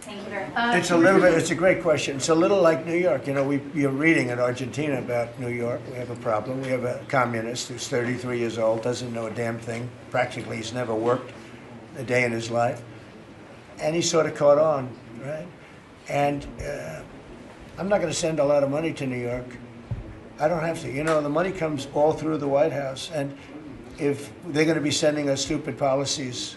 Thank you very much. It's a little bit, it's a great question. It's a little like New York. You know, you're reading in Argentina about New York. We have a problem. We have a communist who's 33 years old, doesn't know a damn thing. Practically, he's never worked a day in his life. And he sort of caught on, right? And I'm not going to send a lot of money to New York. I don't have to. You know, the money comes all through the White House. And if they're going to be sending us stupid policies,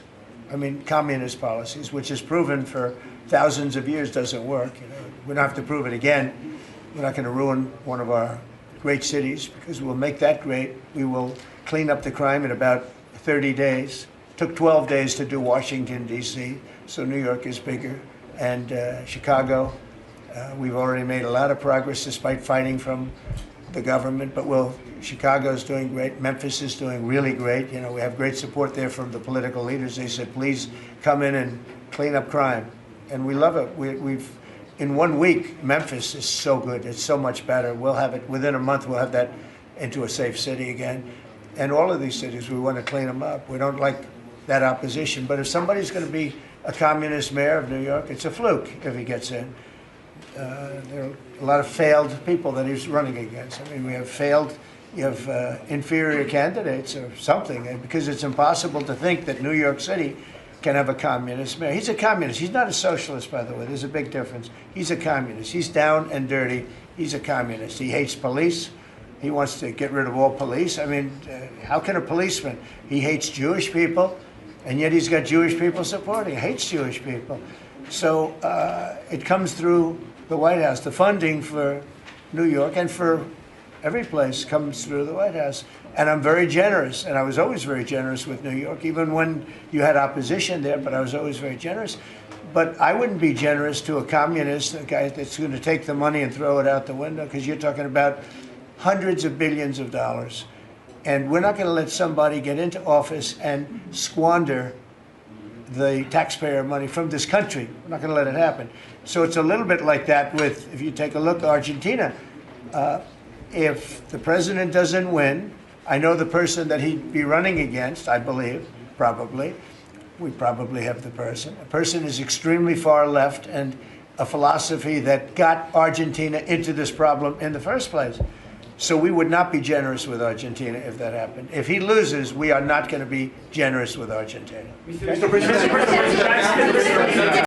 I mean, communist policies, which is proven for thousands of years doesn't work. You know, we don't have to prove it again. We're not going to ruin one of our great cities because we'll make that great. We will clean up the crime in about 30 days. It took 12 days to do Washington, D.C., so New York is bigger. And Chicago, we've already made a lot of progress despite fighting from the government, but Chicago's doing great. Memphis is doing really great. You know, we have great support there from the political leaders. They said, please come in and clean up crime. And we love it. We've in 1 week, Memphis is so good. It's so much better. We'll have it within a month. We'll have that into a safe city again. And all of these cities, we want to clean them up. We don't like that opposition. But if somebody's going to be a communist mayor of New York, it's a fluke if he gets in. There are a lot of failed people that he's running against. I mean, you have inferior candidates or something, because it's impossible to think that New York City can have a communist mayor. He's a communist. He's not a socialist, by the way. There's a big difference. He's a communist. He's down and dirty. He's a communist. He hates police. He wants to get rid of all police. I mean, how can a policeman? He hates Jewish people, and yet he's got Jewish people supporting. He hates Jewish people. So it comes through the White House. The funding for New York and for every place comes through the White House. And I'm very generous, and I was always very generous with New York, even when you had opposition there, but I was always very generous. But I wouldn't be generous to a communist, a guy that's going to take the money and throw it out the window, because you're talking about hundreds of billions of dollars. And we're not going to let somebody get into office and squander the taxpayer money from this country. We're not going to let it happen. So it's a little bit like that with, if you take a look at Argentina, if the president doesn't win, I know the person that he'd be running against, I believe, probably. We probably have the person. A person is extremely far left and a philosophy that got Argentina into this problem in the first place. So we would not be generous with Argentina if that happened. If he loses, we are not going to be generous with Argentina. Mr. President.